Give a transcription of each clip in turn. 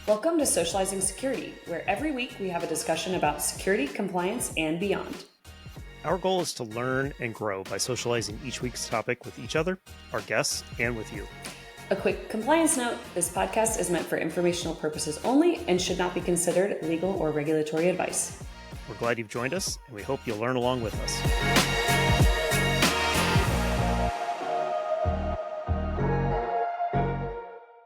Welcome to Socializing Security, where every week we have a discussion about security, compliance, and beyond. Our goal is to learn and grow by socializing each week's topic with each other, our guests, and with you. A quick compliance note, this podcast is meant for informational purposes only and should not be considered legal or regulatory advice. We're glad you've joined us, and we hope you'll learn along with us.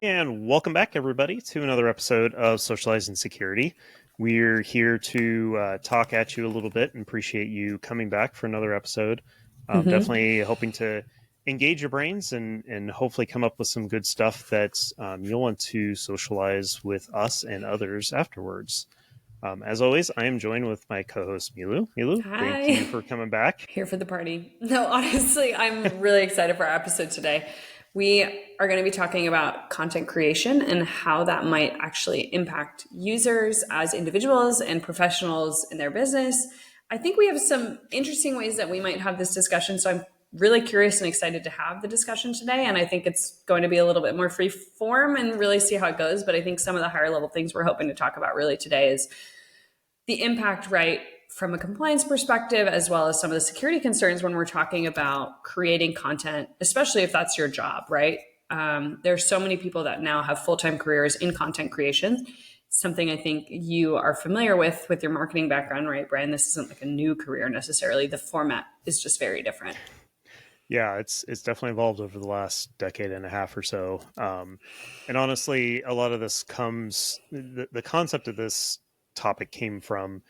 And welcome back, everybody, to another episode of Socializing Security. We're here to talk at you a little bit and appreciate you coming back for another episode. Definitely hoping to engage your brains and hopefully come up with some good stuff that you'll want to socialize with us and others afterwards. As always, I am joined with my co-host, Milu. Milu, Hi. Thank you for coming back. Here for the party. No, honestly, I'm really excited for our episode today. We are going to be talking about content creation and how that might actually impact users as individuals and professionals in their business. I think we have some interesting ways that we might have this discussion. So I'm really curious and excited to have the discussion today. And I think it's going to be a little bit more free form and really see how it goes. But I think some of the higher level things we're hoping to talk about really today is the impact, right, from a compliance perspective, as well as some of the security concerns when we're talking about creating content, especially if that's your job, right? There's so many people that now have full-time careers in content creation. It's something I think you are familiar with your marketing background, right, Brian? This isn't like a new career necessarily. The format is just very different. Yeah, it's definitely evolved over the last decade and a half or so. And honestly, a lot of this comes, the concept of this topic came from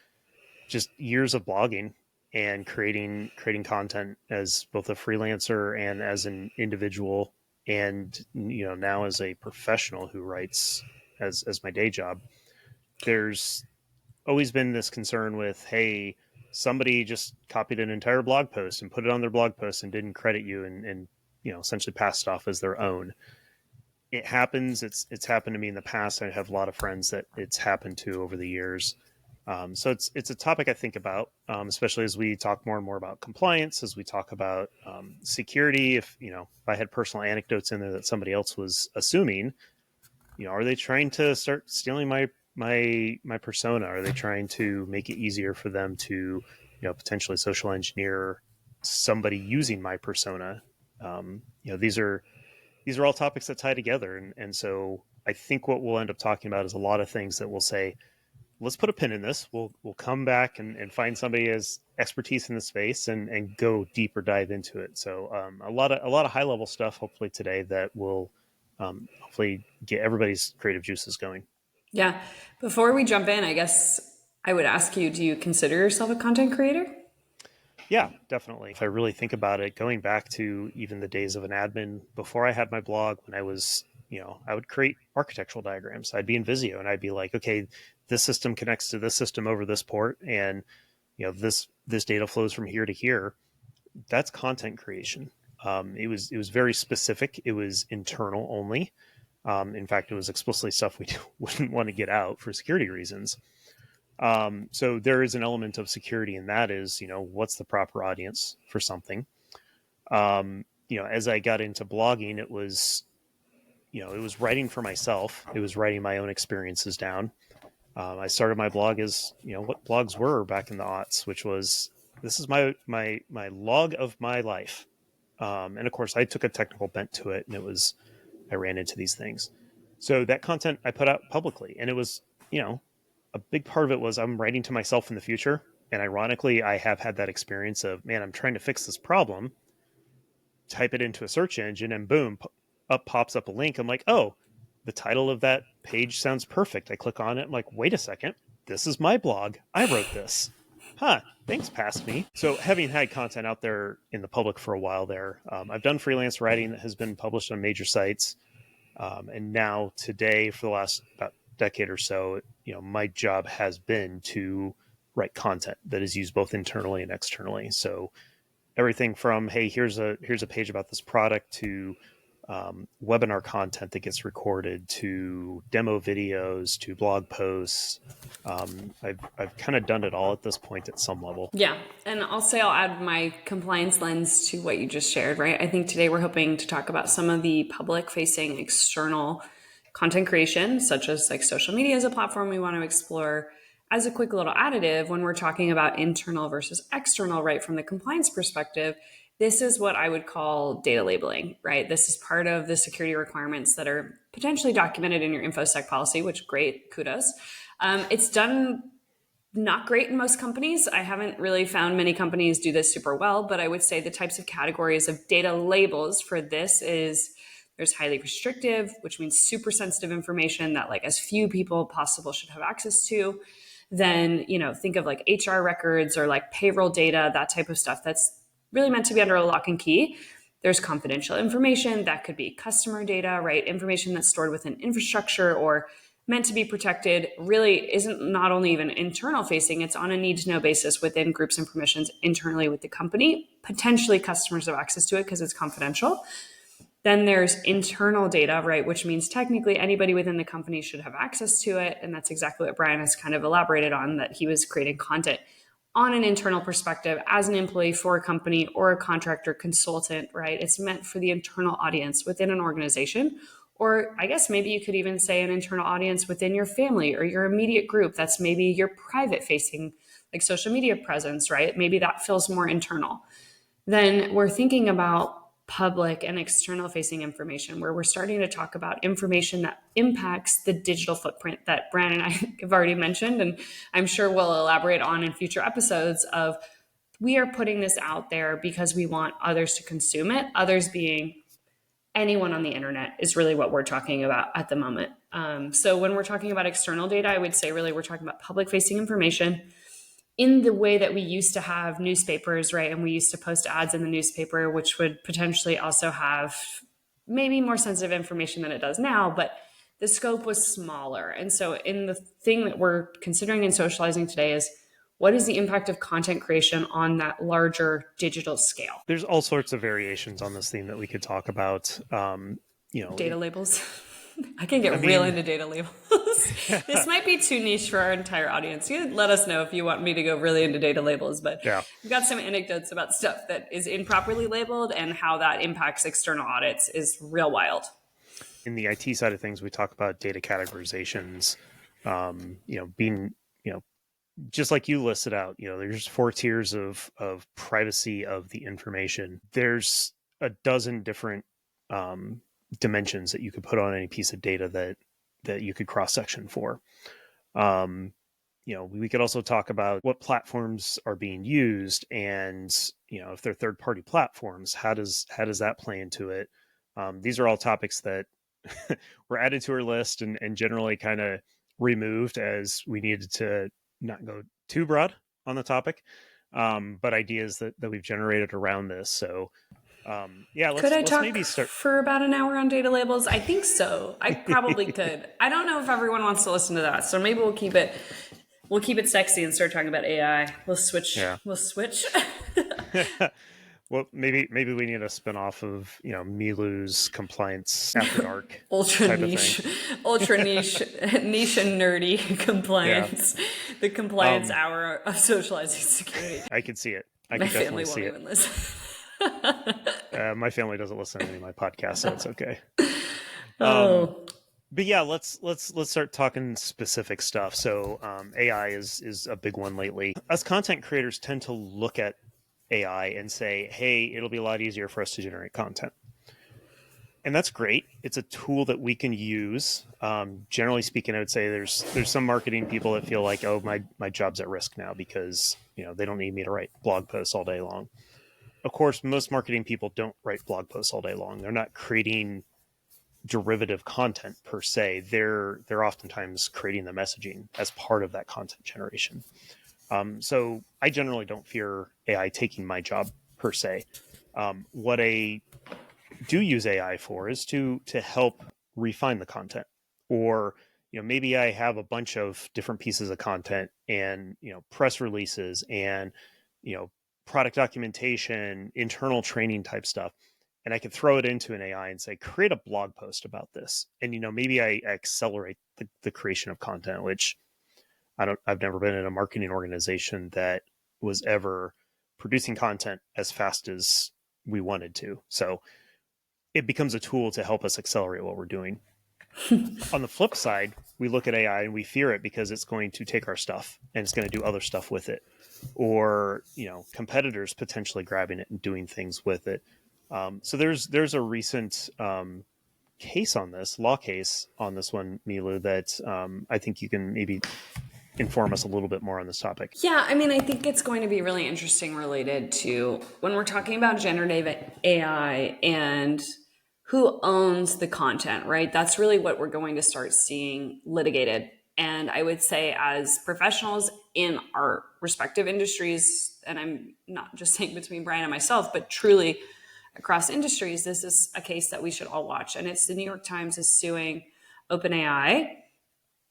just years of blogging and creating content as both a freelancer and as an individual, and now as a professional who writes as my day job. There's always been this concern with, hey, somebody just copied an entire blog post and put it on their blog post and didn't credit you and essentially passed it off as their own. It happens. It's happened to me in the past. I have a lot of friends that it's happened to over the years. So it's a topic I think about, especially as we talk more and more about compliance, as we talk about security. If I had personal anecdotes in there that somebody else was assuming, are they trying to start stealing my persona? Are they trying to make it easier for them to potentially social engineer somebody using my persona? These are all topics that tie together, and so I think what we'll end up talking about is a lot of things that we'll say, let's put a pin in this. We'll come back and find somebody who has expertise in the space and go deeper dive into it. So a lot of high level stuff hopefully today that will hopefully get everybody's creative juices going. Yeah. Before we jump in, I guess I would ask you, do you consider yourself a content creator? Yeah, definitely. If I really think about it, going back to even the days of an admin before I had my blog, when I was I would create architectural diagrams. I'd be in Visio and I'd be like, okay, this system connects to this system over this port, and this data flows from here to here. That's content creation. It was very specific. It was internal only. In fact, it was explicitly stuff we wouldn't want to get out for security reasons. So there is an element of security, and that is, what's the proper audience for something. As I got into blogging, it was writing for myself. It was writing my own experiences down. I started my blog as, what blogs were back in the aughts, which was, this is my log of my life. And of course I took a technical bent to it, and I ran into these things. So that content I put out publicly, and it was, a big part of it was I'm writing to myself in the future. And ironically, I have had that experience of, man, I'm trying to fix this problem, type it into a search engine, and boom, pops up a link. I'm like, oh, the title of that page sounds perfect. I click on it. I'm like, wait a second. This is my blog. I wrote this. Thanks, past me. So having had content out there in the public for a while there, I've done freelance writing that has been published on major sites. And now today, for the last about decade or so, my job has been to write content that is used both internally and externally. So everything from, hey, here's a page about this product, to webinar content that gets recorded, to demo videos, to blog posts. I've kind of done it all at this point at some level. Yeah. And I'll add my compliance lens to what you just shared, right? I think today we're hoping to talk about some of the public facing external content creation, such as like social media as a platform we want to explore. As a quick little additive, when we're talking about internal versus external, right, from the compliance perspective, this is what I would call data labeling, right? This is part of the security requirements that are potentially documented in your InfoSec policy, which great, kudos. It's done not great in most companies. I haven't really found many companies do this super well, but I would say the types of categories of data labels for this is there's highly restrictive, which means super sensitive information that like as few people possible should have access to. Then, think of like HR records or like payroll data, that type of stuff that's really meant to be under a lock and key. There's confidential information that could be customer data, right? Information that's stored within infrastructure or meant to be protected really isn't not only even internal facing, it's on a need to know basis within groups and permissions internally with the company. Potentially customers have access to it because it's confidential. Then there's internal data, right? Which means technically anybody within the company should have access to it. And that's exactly what Brian has kind of elaborated on, that he was creating content on an internal perspective as an employee for a company or a contractor consultant, right? It's meant for the internal audience within an organization. Or I guess maybe you could even say an internal audience within your family or your immediate group. That's maybe your private facing, like social media presence, right? Maybe that feels more internal. Then we're thinking about public and external facing information, where we're starting to talk about information that impacts the digital footprint that Brandon and I have already mentioned, and I'm sure we'll elaborate on in future episodes of we are putting this out there because we want others to consume it, others being anyone on the internet is really what we're talking about at the moment. So when we're talking about external data, I would say really we're talking about public facing information in the way that we used to have newspapers, right? And we used to post ads in the newspaper, which would potentially also have maybe more sensitive information than it does now, but the scope was smaller. And so in the thing that we're considering in socializing today is what is the impact of content creation on that larger digital scale? There's all sorts of variations on this theme that we could talk about. Data labels. I can get real into data labels. This might be too niche for our entire audience. You let us know if you want me to go really into data labels, but yeah. We've got some anecdotes about stuff that is improperly labeled and how that impacts external audits is real wild. In the IT side of things, we talk about data categorizations, being, just like you listed out, there's 4 tiers of privacy of the information. There's a dozen different dimensions that you could put on any piece of data that you could cross-section for. We could also talk about what platforms are being used, and if they're third-party platforms, how does that play into it? These are all topics that were added to our list and generally kind of removed as we needed to not go too broad on the topic, but ideas that we've generated around this. So let's talk maybe start for about an hour on data labels? I think so. I probably could. I don't know if everyone wants to listen to that, so maybe we'll keep it sexy and start talking about AI. We'll switch. Yeah. We'll switch. Well, maybe we need a spinoff of Milu's compliance after dark. ultra niche and nerdy compliance. Yeah. The compliance hour of socializing security. I could see it. My family won't even listen. My family doesn't listen to any of my podcasts, so it's okay. But yeah, let's start talking specific stuff. So AI is a big one lately. Us content creators tend to look at AI and say, hey, it'll be a lot easier for us to generate content. And that's great. It's a tool that we can use. Generally speaking, I would say there's some marketing people that feel like, oh, my job's at risk now because they don't need me to write blog posts all day long. Of course, most marketing people don't write blog posts all day long. They're not creating derivative content per se. They're oftentimes creating the messaging as part of that content generation. So I generally don't fear AI taking my job per se. What I do use AI for is to help refine the content, or maybe I have a bunch of different pieces of content and press releases and product documentation, internal training type stuff, and I could throw it into an AI and say, create a blog post about this, and maybe I accelerate the creation of content, which I've never been in a marketing organization that was ever producing content as fast as we wanted to. So it becomes a tool to help us accelerate what we're doing. On the flip side, we look at AI and we fear it because it's going to take our stuff and it's going to do other stuff with it, or competitors potentially grabbing it and doing things with it. So there's a recent case on this law case on this one, Milu, that I think you can maybe inform us a little bit more on this topic. Yeah, I mean, I think it's going to be really interesting related to when we're talking about generative AI and who owns the content, right? That's really what we're going to start seeing litigated. And I would say, as professionals in our respective industries, and I'm not just saying between Brian and myself, but truly across industries, this is a case that we should all watch. And it's the New York Times is suing OpenAI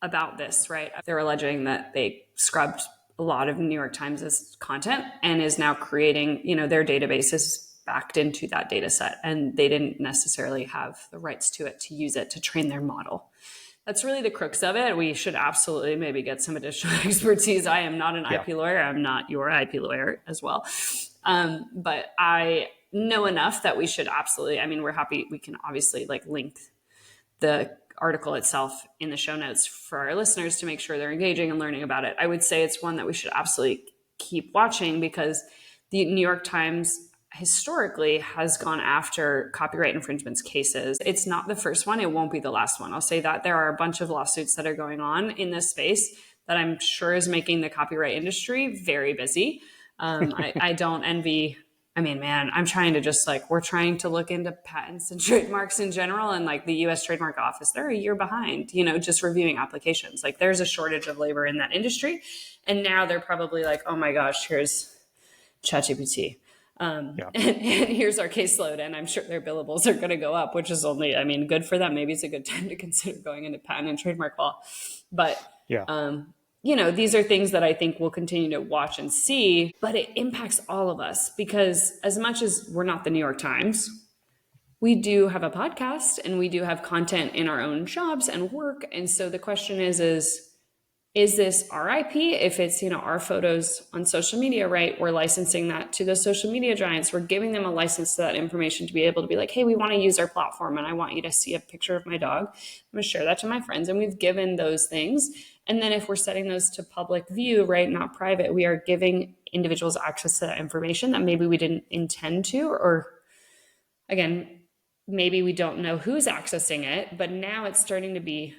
about this, right? They're alleging that they scrubbed a lot of New York Times' content and is now creating, their database is backed into that data set, and they didn't necessarily have the rights to it to use it to train their model. That's really the crux of it. We should absolutely maybe get some additional expertise. I am not an IP lawyer. I'm not your IP lawyer as well. But I know enough that we should absolutely, we're happy. We can obviously link the article itself in the show notes for our listeners to make sure they're engaging and learning about it. I would say it's one that we should absolutely keep watching, because the New York Times historically has gone after copyright infringements cases. It's not the first one. It won't be the last one. I'll say that there are a bunch of lawsuits that are going on in this space that I'm sure is making the copyright industry very busy. I don't envy. I'm trying to we're trying to look into patents and trademarks in general, and the US Trademark Office, they're a year behind, just reviewing applications. There's a shortage of labor in that industry. And now they're probably oh my gosh, here's ChatGPT. And here's our caseload. And I'm sure their billables are going to go up, which is only, good for them. Maybe it's a good time to consider going into patent and trademark law. But these are things that I think we'll continue to watch and see, but it impacts all of us, because as much as we're not the New York Times, we do have a podcast and we do have content in our own jobs and work. And so the question is this our IP? If it's, our photos on social media, right? We're licensing that to the social media giants. We're giving them a license to that information to be able to be hey, we want to use our platform and I want you to see a picture of my dog. I'm going to share that to my friends. And we've given those things. And then if we're setting those to public view, right, not private, we are giving individuals access to that information that maybe we didn't intend to, or again, maybe we don't know who's accessing it, but now it's starting to be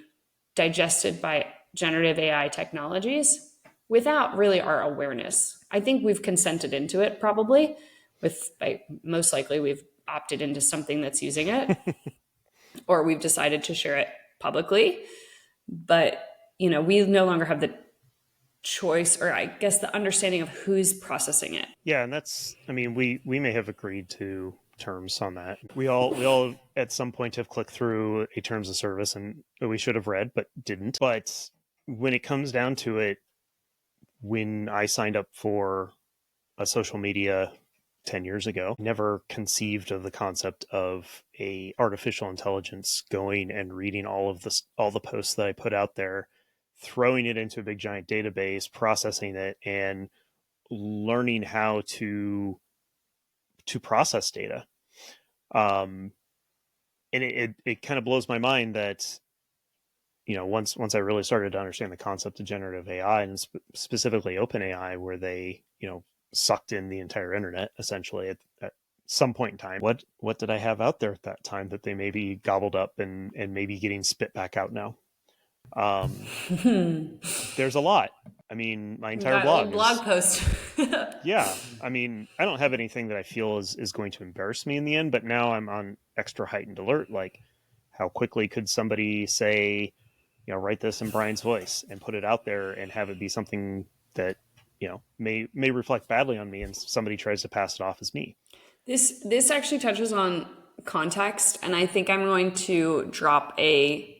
digested by generative AI technologies without really our awareness. I think we've consented into it probably most likely we've opted into something that's using it or we've decided to share it publicly. But, we no longer have the choice, or I guess the understanding of who's processing it. Yeah. And that's, we may have agreed to terms on that. We all at some point have clicked through a terms of service and we should have read, but didn't. But when it comes down to it, when I signed up for a social media 10 years ago, never conceived of the concept of a artificial intelligence going and reading all the posts that I put out there, throwing it into a big giant database, processing it, and learning how to process data. And it kind of blows my mind that, once I really started to understand the concept of generative AI and specifically OpenAI, where they, sucked in the entire internet essentially at some point in time. What did I have out there at that time that they maybe gobbled up and maybe getting spit back out now? There's a lot. My entire blog post. Yeah. I don't have anything that I feel is going to embarrass me in the end, but now I'm on extra heightened alert. How quickly could somebody say, write this in Brian's voice and put it out there and have it be something that, may reflect badly on me, and somebody tries to pass it off as me. This actually touches on context. And I think I'm going to drop a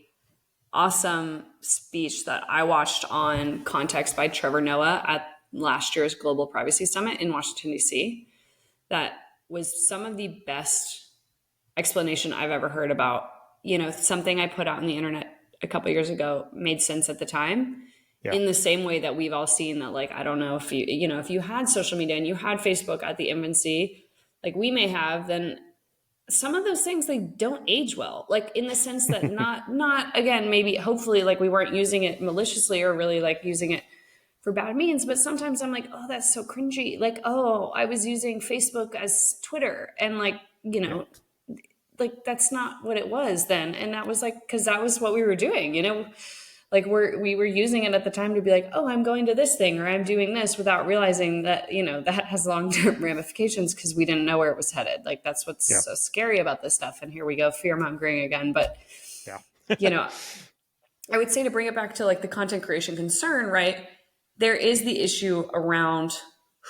awesome speech that I watched on Context by Trevor Noah at last year's Global Privacy Summit in Washington, D.C. That was some of the best explanation I've ever heard about, something I put out on the internet a couple of years ago made sense at the time. Yeah. In the same way that we've all seen that, I don't know if if you had social media and you had Facebook at the infancy, we may have, then some of those things, they don't age well, like in the sense that not again, maybe hopefully like we weren't using it maliciously or really like using it for bad means, but sometimes I'm like, oh, that's so cringy, like, oh, I was using Facebook as Twitter, and like, Yeah. like that's not what it was then. And that was like, because that was what we were doing, like we were using it at the time to be like, oh, I'm going to this thing or I'm doing this, without realizing that that has long-term ramifications, because we didn't know where it was headed. Like that's what's Yeah. so scary about this stuff. And here we go, fear mongering again. But Yeah. you know I would say, to bring it back to like the content creation concern, right? There is the issue around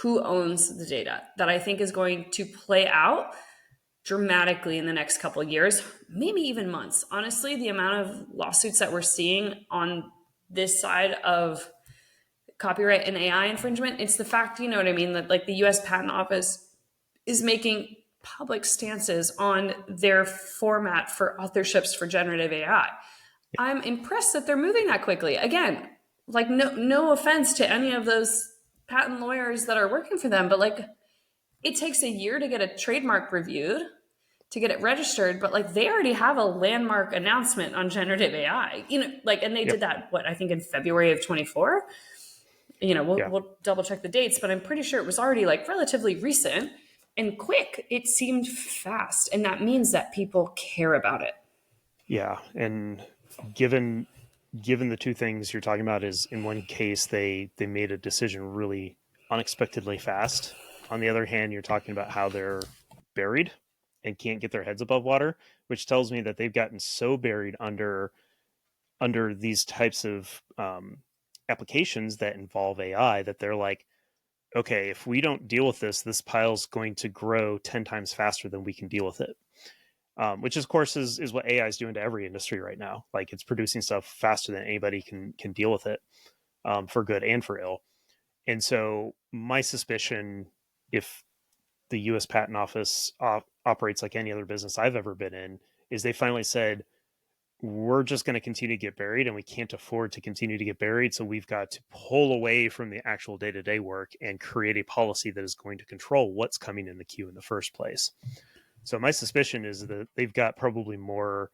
who owns the data that I think is going to play out dramatically in the next couple of years, maybe even months. Honestly, the amount of lawsuits that we're seeing on this side of copyright and AI infringement, it's the fact, you know what I mean, that like the US Patent Office is making public stances on their format for authorships for generative AI. I'm impressed that they're moving that quickly. Again, like no offense to any of those patent lawyers that are working for them, but like it takes a year to get a trademark reviewed, to get it registered, but like they already have a landmark announcement on generative AI. Like, and they Yep. did that, what, I think in February of 24. Yeah. We'll double check the dates, but I'm pretty sure it was already like relatively recent and quick. It seemed fast, and that means that people care about it. Yeah. And given given the two things you're talking about, is in one case they made a decision really unexpectedly fast. On the other hand, you're talking about how they're buried and can't get their heads above water, which tells me that they've gotten so buried under these types of applications that involve AI that they're like, okay, if we don't deal with this, this pile's going to grow 10 times faster than we can deal with it. Which, of course, is what AI is doing to every industry right now. Like, it's producing stuff faster than anybody can deal with it, for good and for ill. And so, my suspicion, if the U.S. Patent Office operates like any other business I've ever been in, is they finally said, we're just going to continue to get buried, and we can't afford to continue to get buried. So we've got to pull away from the actual day-to-day work and create a policy that is going to control what's coming in the queue in the first place. So my suspicion is that they've got probably more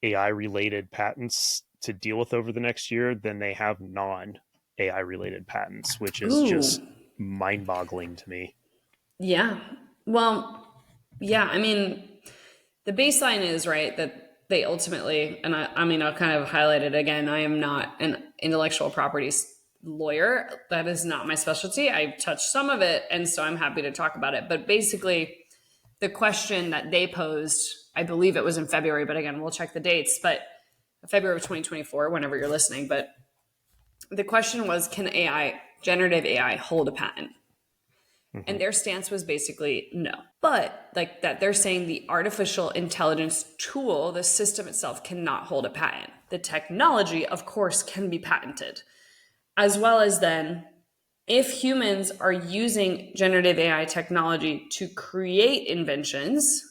AI related patents to deal with over the next year than they have non AI related patents, which is Ooh, just mind boggling to me. yeah. Well, yeah. I mean, the baseline is right that they ultimately, and I mean, I'll kind of highlight it again. I am not an intellectual property lawyer. That is not my specialty. I touched some of it, and so I'm happy to talk about it. But basically, the question that they posed, I believe it was in February, but again, we'll check the dates. But February of 2024, whenever you're listening. But the question was, can AI, generative AI, hold a patent? Mm-hmm. And their stance was basically no. But like that, they're saying the artificial intelligence tool, the system itself, cannot hold a patent. The technology, of course, can be patented. As well as then, if humans are using generative AI technology to create inventions,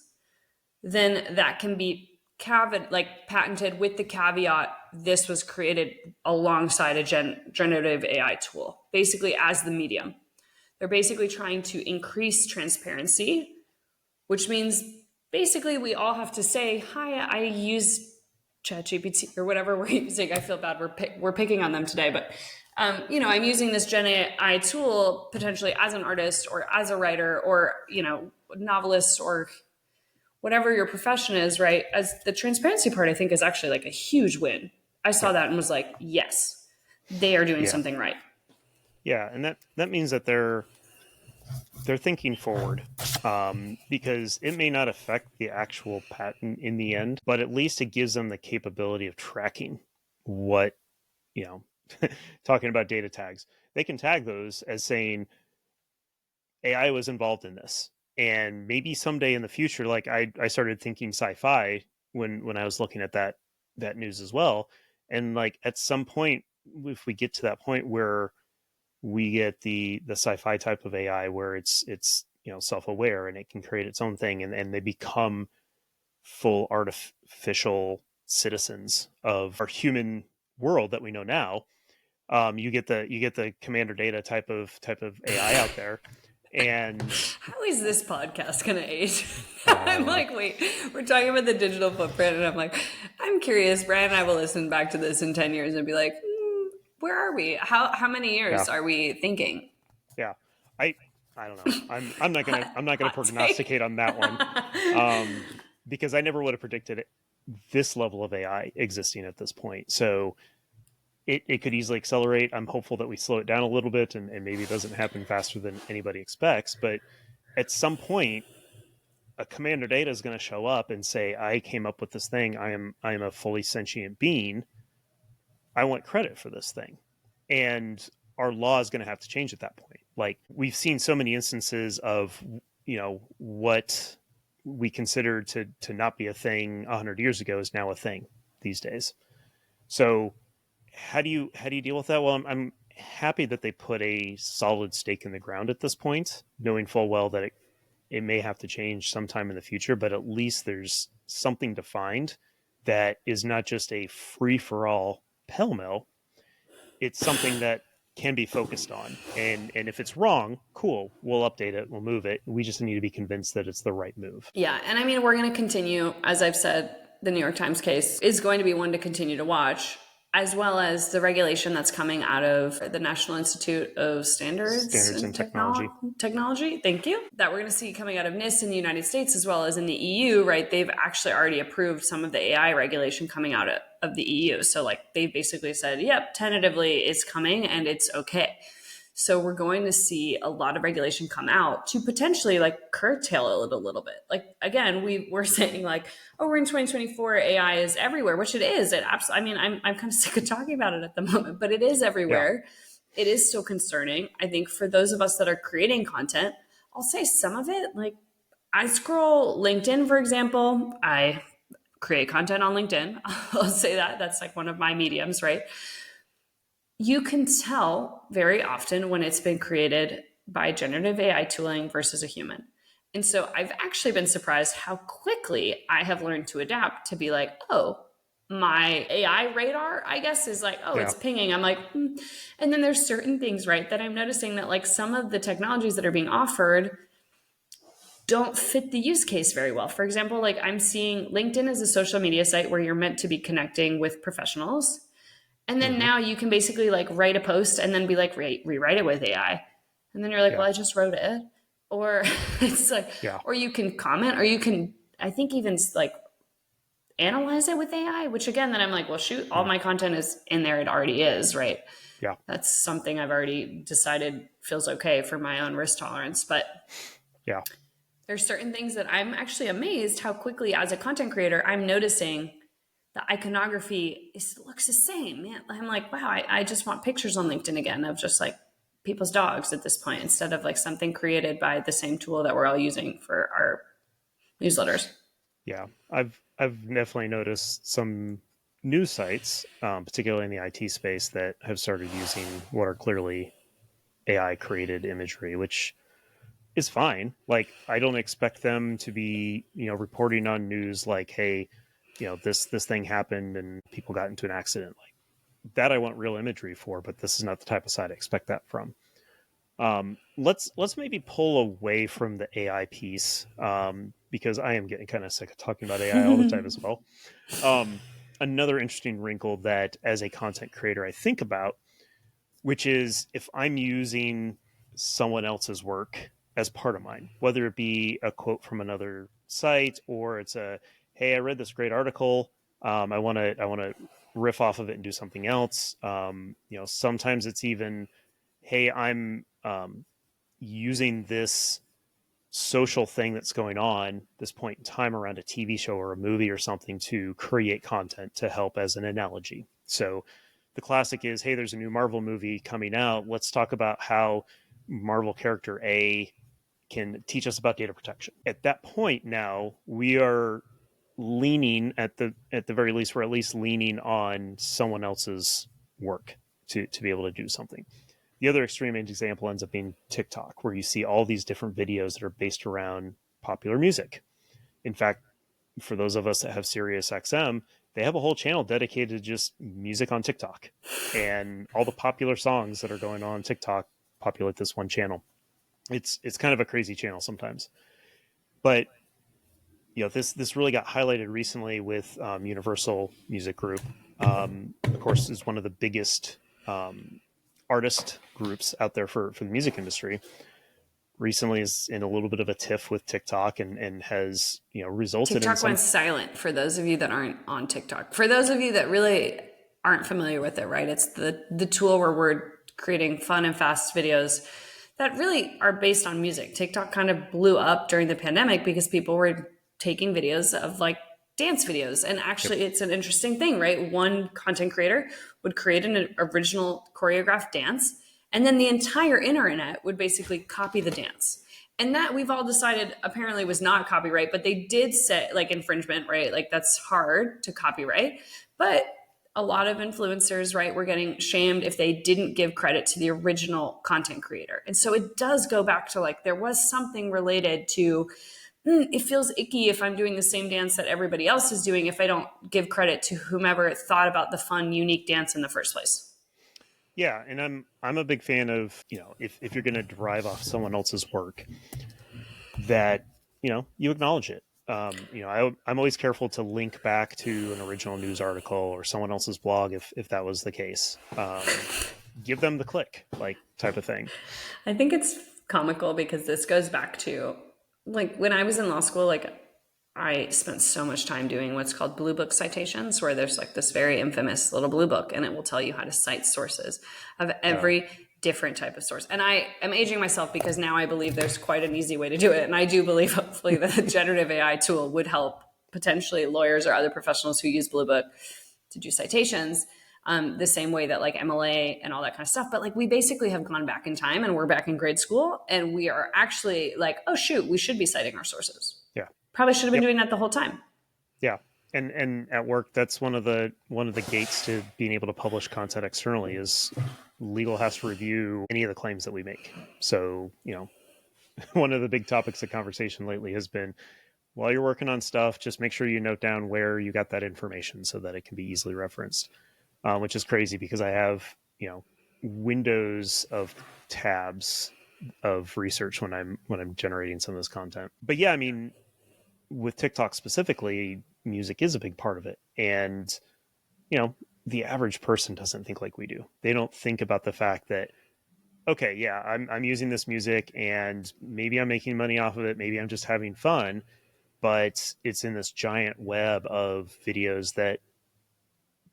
then that can be patented with the caveat this was created alongside a generative AI tool, basically as the medium. They're basically trying to increase transparency, which means basically we all have to say, "Hi, I use ChatGPT," or whatever we're using. I feel bad we're picking on them today, but I'm using this Gen AI tool potentially as an artist or as a writer or novelist or whatever your profession is, right? As the transparency part, I think is actually like a huge win. I saw Yep. that and was like, yes, they are doing Yeah. something right. Yeah. And that means that they're thinking forward, because it may not affect the actual patent in the end, but at least it gives them the capability of tracking what, you know, talking about data tags. They can tag those as saying AI was involved in this. And maybe someday in the future, like I started thinking sci-fi when I was looking at that news as well. And like at some point, if we get to that point where we get the sci-fi type of AI where it's self-aware and it can create its own thing, and they become full artificial citizens of our human world that we know now. You get the commander data type of AI out there, And How is this podcast going to age? I I'm don't know. like, wait, we're talking about the digital footprint, and I'm like, I'm curious. Brian and I will listen back to this in 10 years and be like, where are we? How many Yeah. years are we thinking? Yeah. I I don't know. I'm not gonna Hot take. prognosticate on that one. Because I never would have predicted this level of AI existing at this point. So it could easily accelerate. I'm hopeful that we slow it down a little bit, and maybe it doesn't happen faster than anybody expects. But at some point, a commander data is going to show up and say, I came up with this thing. I am a fully sentient being. I want credit for this thing. And our law is going to have to change at that point. Like, we've seen so many instances of, what we considered to not be a thing 100 years ago is now a thing these days. So how do you deal with that? Well, I'm happy that they put a solid stake in the ground at this point, knowing full well that it may have to change sometime in the future, but at least there's something defined that is not just a free for all pell mell. It's something that can be focused on. And if it's wrong, cool, we'll update it, we'll move it. We just need to be convinced that it's the right move. Yeah. And I mean, we're going to continue, as I've said, the New York Times case is going to be one to continue to watch, as well as the regulation that's coming out of the National Institute of Standards and Technology. Technology. Thank you. That we're going to see coming out of NIST in the United States as well as in the EU, right? They've actually already approved some of the AI regulation coming out of the EU. So like they basically said, yep, tentatively it's coming and it's okay. So we're going to see a lot of regulation come out to potentially like curtail it a little bit. Like again, we're saying like, oh, we're in 2024, AI is everywhere, which it is. It absolutely. I mean, I'm kind of sick of talking about it at the moment, but it is Yeah. everywhere. It is still concerning. I think for those of us that are creating content, I'll say some of it. Like I scroll LinkedIn, for example. I create content on LinkedIn. I'll say that's like one of my mediums, right? You can tell very often when it's been created by generative AI tooling versus a human. And so I've actually been surprised how quickly I have learned to adapt to be like, oh, my AI radar, I guess, is like, oh, Yeah. it's pinging. I'm like, And then there's certain things, right, that I'm noticing that like some of the technologies that are being offered don't fit the use case very well. For example, like I'm seeing LinkedIn as a social media site where you're meant to be connecting with professionals. And then Mm-hmm. now you can basically like write a post and then be like, rewrite it with AI. And then you're like, Yeah. well, I just wrote it. Or it's like, Yeah. or you can comment, or you can, I think, even like analyze it with AI, which again, then I'm like, well, shoot, all Mm. my content is in there. It already is, right? Yeah. That's something I've already decided feels okay for my own risk tolerance. But Yeah. there's certain things that I'm actually amazed how quickly, as a content creator, I'm noticing the iconography looks the same. Man, I'm like, wow, I just want pictures on LinkedIn again of just like people's dogs at this point, instead of like something created by the same tool that we're all using for our newsletters. Yeah. I've definitely noticed some news sites, particularly in the IT space, that have started using what are clearly AI created imagery, which is fine. Like, I don't expect them to be, reporting on news like, hey, this thing happened and people got into an accident. Like that, I want real imagery for, but this is not the type of site I expect that from. Let's maybe pull away from the AI piece, because I am getting kind of sick of talking about AI all the time as well. Um, Another interesting wrinkle that, as a content creator, I think about, which is if I'm using someone else's work as part of mine, whether it be a quote from another site or it's a, hey, I read this great article. I want to riff off of it and do something else. Sometimes it's even, hey, I'm using this social thing that's going on this point in time around a TV show or a movie or something to create content to help as an analogy. So the classic is, hey, there's a new Marvel movie coming out. Let's talk about how Marvel character A can teach us about data protection. At that point now, we are leaning at the very least, we're at least leaning on someone else's work to be able to do something. The other extreme example ends up being TikTok, where you see all these different videos that are based around popular music. In fact, for those of us that have Sirius XM, they have a whole channel dedicated to just music on TikTok. And all the popular songs that are going on TikTok populate this one channel. It's kind of a crazy channel sometimes. But this really got highlighted recently with Universal Music Group. Of course, is one of the biggest artist groups out there for the music industry. Recently is in a little bit of a tiff with TikTok and has resulted in TikTok some. went silent for those of you that aren't on TikTok. For those of you that really aren't familiar with it, right? It's the tool where we're creating fun and fast videos that really are based on music. TikTok kind of blew up during the pandemic because people were taking videos of like dance videos. And actually, Yep. it's an interesting thing, right? One content creator would create an original choreographed dance, and then the entire internet would basically copy the dance. And that we've all decided apparently was not copyright, but they did say like infringement, right? Like that's hard to copyright. But a lot of influencers, right, were getting shamed if they didn't give credit to the original content creator. And so it does go back to like there was something related to it feels icky if I'm doing the same dance that everybody else is doing if I don't give credit to whomever thought about the fun, unique dance in the first place. Yeah, and I'm a big fan of if you're going to derive off someone else's work, that you acknowledge it. I'm always careful to link back to an original news article or someone else's blog if that was the case. Give them the click, like type of thing. I think it's comical because this goes back to like when I was in law school, like I spent so much time doing what's called blue book citations, where there's like this very infamous little blue book and it will tell you how to cite sources of every different type of source. And I am aging myself because now I believe there's quite an easy way to do it. And I do believe hopefully that a generative AI tool would help potentially lawyers or other professionals who use blue book to do citations the same way that like MLA and all that kind of stuff. But like we basically have gone back in time and we're back in grade school and we are actually like, oh shoot, we should be citing our sources. Yeah. Probably should have been Yep. doing that the whole time. Yeah. And at work, that's one of the gates to being able to publish content externally is legal has to review any of the claims that we make. So, one of the big topics of conversation lately has been, while you're working on stuff, just make sure you note down where you got that information so that it can be easily referenced, which is crazy because I have, windows of tabs of research when I'm generating some of this content. But yeah, I mean, with TikTok specifically, music is a big part of it. And, the average person doesn't think like we do. They don't think about the fact that, okay, yeah, I'm using this music and maybe I'm making money off of it. Maybe I'm just having fun, but it's in this giant web of videos that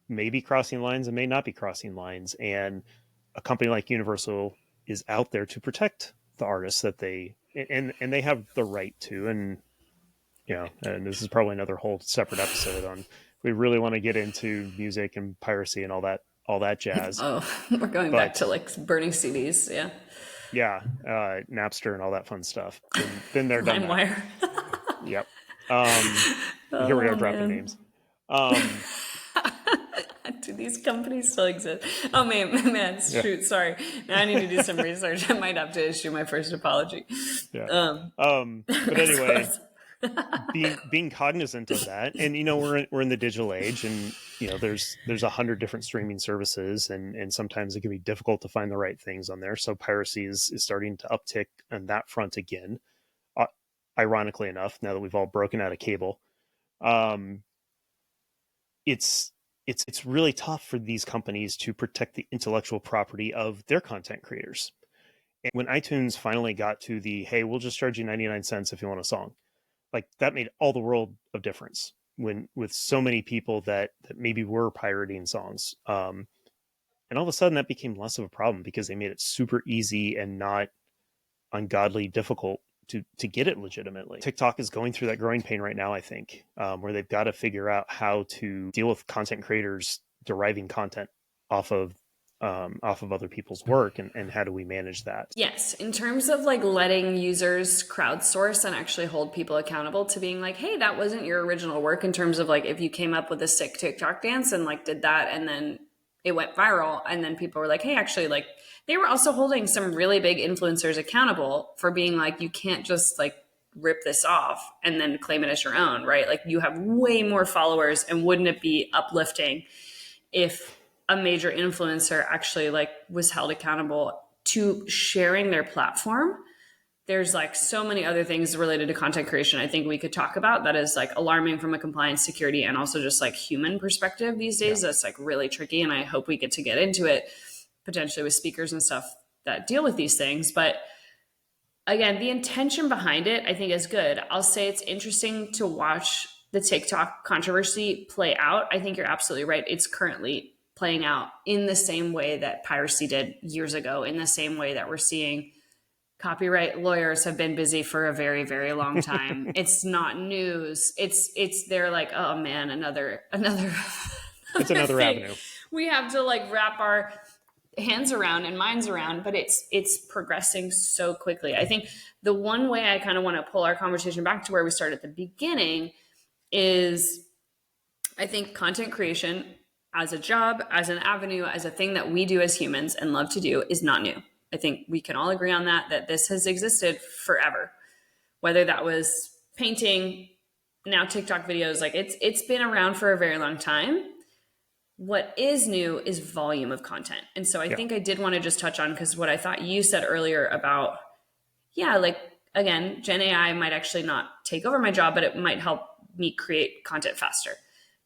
may be crossing lines and may not be crossing lines. And a company like Universal is out there to protect the artists that and they have the right to. And and this is probably another whole separate episode on if we really want to get into music and piracy and all that jazz. Oh, we're going back to like burning CDs. Yeah. Yeah. Napster and all that fun stuff. Been there, done that. LimeWire. Yep. Here we are dropping names. Do these companies still exist? Oh man, shoot, sorry. Now I need to do some research. I might have to issue my first apology. Yeah. But anyway, being cognizant of that, and we're in the digital age, and there's 100 different streaming services, and sometimes it can be difficult to find the right things on there. So piracy is starting to uptick on that front again. Ironically enough, now that we've all broken out of cable, it's really tough for these companies to protect the intellectual property of their content creators. And when iTunes finally got to the, hey, we'll just charge you 99 cents if you want a song, like that made all the world of difference when with so many people that maybe were pirating songs. And all of a sudden that became less of a problem because they made it super easy and not ungodly difficult to get it legitimately. TikTok is going through that growing pain right now, I think, where they've got to figure out how to deal with content creators deriving content off of other people's work, and how do we manage that? Yes, in terms of like letting users crowdsource and actually hold people accountable to being like, hey, that wasn't your original work, in terms of like if you came up with a sick TikTok dance and like did that and then it went viral and then people were like, hey, actually, like they were also holding some really big influencers accountable for being like, you can't just like rip this off and then claim it as your own, right? Like you have way more followers, and wouldn't it be uplifting if a major influencer actually like was held accountable to sharing their platform there's like so many other things related to content creation I think we could talk about that is like alarming from a compliance, security, and also just like human perspective these days. That's like really tricky. And I hope we get to get into it potentially with speakers and stuff that deal with these things. But again, the intention behind it, I think, is good. I'll say it's interesting to watch the TikTok controversy play out. I think you're absolutely right. It's currently playing out in the same way that piracy did years ago, in the same way that we're seeing copyright lawyers have been busy for a very, very long time. It's not news. They're like, oh man, another It's another avenue. We have to like wrap our hands around and minds around, but it's progressing so quickly. I think the one way I kind of want to pull our conversation back to where we started at the beginning is I think content creation as a job, as an avenue, as a thing that we do as humans and love to do is not new. I think we can all agree on that this has existed forever. Whether that was painting, now TikTok videos, like it's been around for a very long time. What is new is volume of content. And so I think I did want to just touch on, because what I thought you said earlier about, like, again, Gen AI might actually not take over my job, but it might help me create content faster.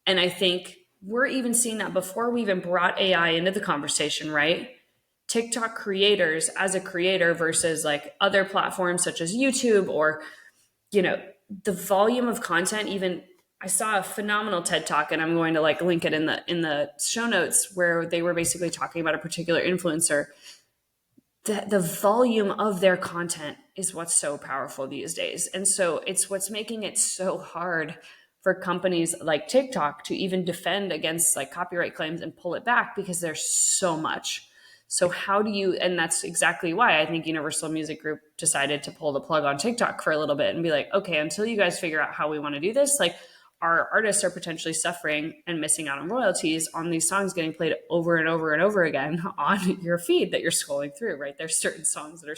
And I think we're even seeing that before we even brought AI into the conversation, right? TikTok creators as a creator versus like other platforms such as YouTube or, the volume of content. Even I saw a phenomenal TED Talk, and I'm going to like link it in the show notes, where they were basically talking about a particular influencer. The volume of their content is what's so powerful these days. And so it's what's making it so hard for companies like TikTok to even defend against like copyright claims and pull it back, because there's so much. So how do you, and that's exactly why I think Universal Music Group decided to pull the plug on TikTok for a little bit and be like, okay, until you guys figure out how we want to do this, like our artists are potentially suffering and missing out on royalties on these songs getting played over and over and over again on your feed that you're scrolling through, right? There's certain songs that are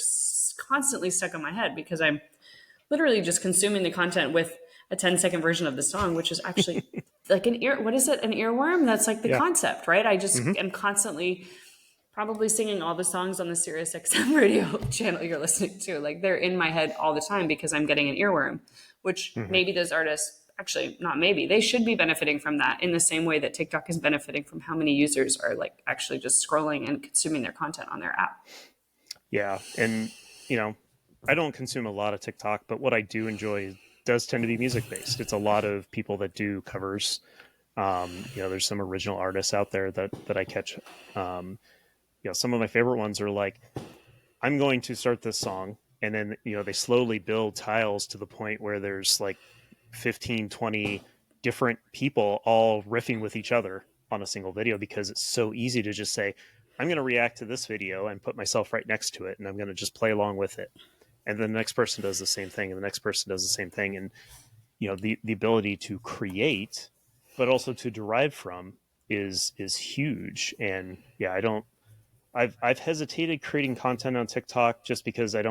constantly stuck in my head because I'm literally just consuming the content with a 10-second version of the song, which is actually like an earworm? That's like the concept, right? I just am constantly probably singing all the songs on the Sirius XM radio channel you're listening to. Like they're in my head all the time because I'm getting an earworm, which maybe those artists, actually not maybe, they should be benefiting from that in the same way that TikTok is benefiting from how many users are like actually just scrolling and consuming their content on their app. Yeah. And, I don't consume a lot of TikTok, but what I do enjoy does tend to be music based. It's a lot of people that do covers. There's some original artists out there that I catch. Some of my favorite ones are like, I'm going to start this song, and then, they slowly build tiles to the point where there's like 15, 20 different people all riffing with each other on a single video, because it's so easy to just say, I'm going to react to this video and put myself right next to it, and I'm going to just play along with it. And then the next person does the same thing, and the next person does the same thing. And, the ability to create, but also to derive from is huge. And I've hesitated creating content on TikTok just because I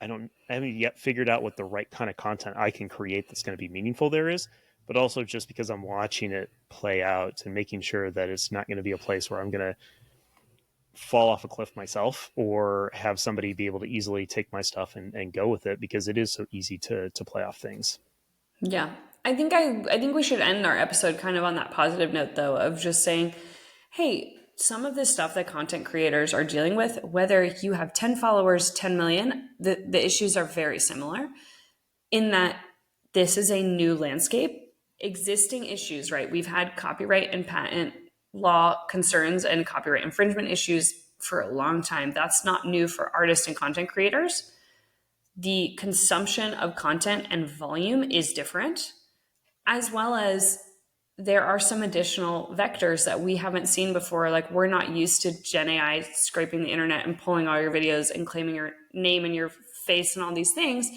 haven't yet figured out what the right kind of content I can create that's going to be meaningful there is, but also just because I'm watching it play out and making sure that it's not going to be a place where I'm going to fall off a cliff myself or have somebody be able to easily take my stuff and go with it, because it is so easy to play off things. Yeah. I think we should end our episode kind of on that positive note, though, of just saying, hey, some of this stuff that content creators are dealing with, whether you have 10 followers, 10 million, the issues are very similar in that this is a new landscape. Existing issues, right? We've had copyright and patent law concerns and copyright infringement issues for a long time. That's not new for artists and content creators. The consumption of content and volume is different, as well as there are some additional vectors that we haven't seen before. Like we're not used to Gen AI scraping the internet and pulling all your videos and claiming your name and your face and all these things,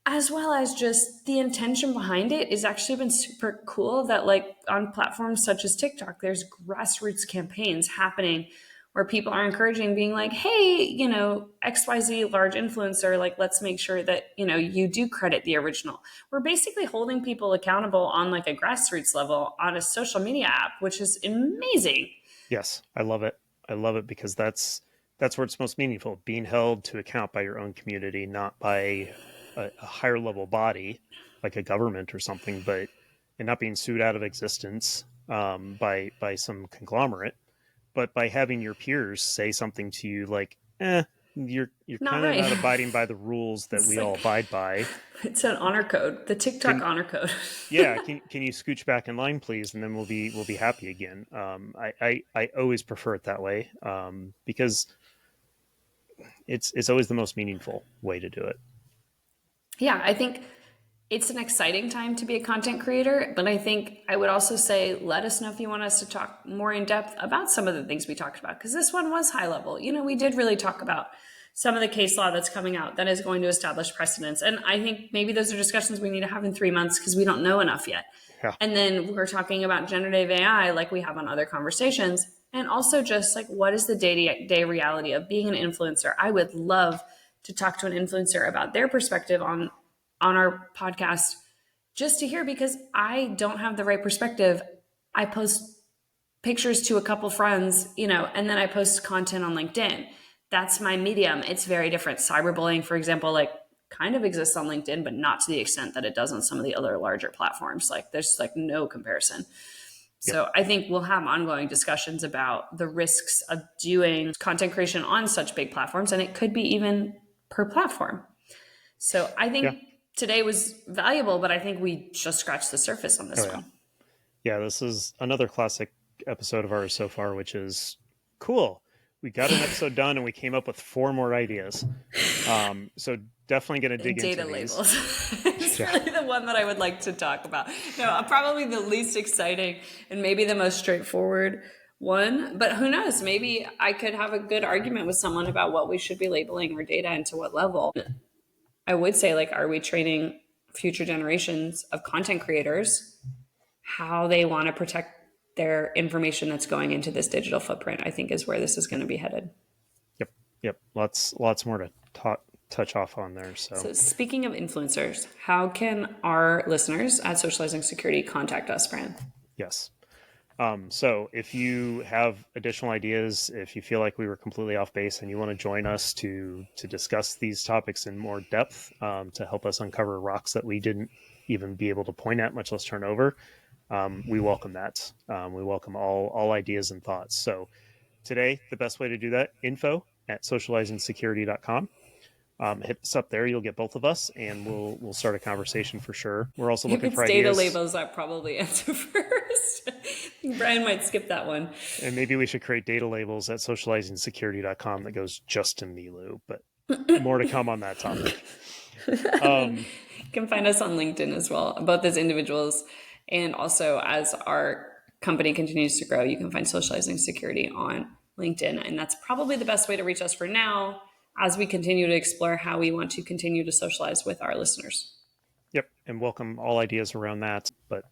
as well as just the intention behind it is actually been super cool. That like on platforms such as TikTok, there's grassroots campaigns happening where people are encouraging, being like, hey, XYZ large influencer, like, let's make sure that, you do credit the original. We're basically holding people accountable on like a grassroots level on a social media app, which is amazing. Yes, I love it. I love it because that's that's where it's most meaningful, being held to account by your own community, not by a higher level body like a government or something, and not being sued out of existence by some conglomerate, but by having your peers say something to you like, you're Not kind of right. not abiding by the rules that we all abide by. It's an honor code, the TikTok honor code. Yeah, can you scooch back in line, please, and then we'll be happy again. I always prefer it that way because it's always the most meaningful way to do it. Yeah, I think it's an exciting time to be a content creator, but I think I would also say, let us know if you want us to talk more in depth about some of the things we talked about, because this one was high level. We did really talk about some of the case law that's coming out that is going to establish precedents. And I think maybe those are discussions we need to have in 3 months because we don't know enough yet. Yeah. And then we're talking about generative AI like we have on other conversations. And also just like, what is the day-to-day reality of being an influencer? I would love to talk to an influencer about their perspective on our podcast just to hear, because I don't have the right perspective. I post pictures to a couple friends, and then I post content on LinkedIn. That's my medium. It's very different. Cyberbullying, for example, like kind of exists on LinkedIn, but not to the extent that it does on some of the other larger platforms. Like there's like no comparison. So I think we'll have ongoing discussions about the risks of doing content creation on such big platforms, and it could be even per platform. So I think today was valuable, but I think we just scratched the surface on this one. Yeah, this is another classic episode of ours so far, which is cool. We got an episode done and we came up with 4 more ideas. So definitely going to dig into data these. Labels. It's really the one that I would like to talk about. No, probably the least exciting and maybe the most straightforward one. But who knows? Maybe I could have a good argument with someone about what we should be labeling our data and to what level. I would say, like, are we training future generations of content creators how they want to protect their information that's going into this digital footprint? I think is where this is going to be headed. Yep. Lots more to touch off on there. So speaking of influencers, how can our listeners at Socializing Security contact us, Brian? Yes. So if you have additional ideas, if you feel like we were completely off base and you want to join us to discuss these topics in more depth, to help us uncover rocks that we didn't even be able to point at, much less turn over, we welcome that. We welcome all ideas and thoughts. So today, the best way to do that, info@socializingsecurity.com. Hit us up there. You'll get both of us, and we'll start a conversation for sure. We're also looking for data ideas. labels, I probably answer first. Brian might skip that one. And maybe we should create data labels at socializingsecurity.com that goes just to Milu, but more to come on that topic. You can find us on LinkedIn as well, both as individuals and also as our company continues to grow. You can find Socializing Security on LinkedIn, and that's probably the best way to reach us for now as we continue to explore how we want to continue to socialize with our listeners. Yep, and welcome all ideas around that. But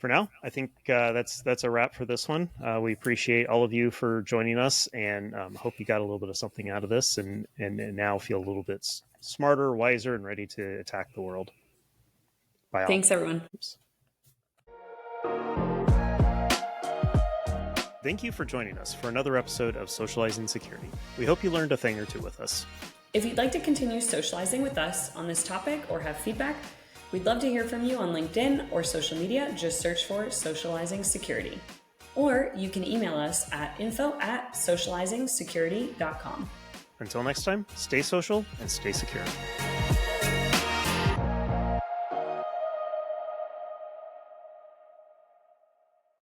for now, I think that's a wrap for this one. We appreciate all of you for joining us, and hope you got a little bit of something out of this, and now feel a little bit smarter, wiser, and ready to attack the world. Thanks, everyone. Thank you for joining us for another episode of Socializing Security. We hope you learned a thing or two with us. If you'd like to continue socializing with us on this topic or have feedback, we'd love to hear from you on LinkedIn or social media. Just search for Socializing Security. Or you can email us at info@socializingsecurity.com. Until next time, stay social and stay secure.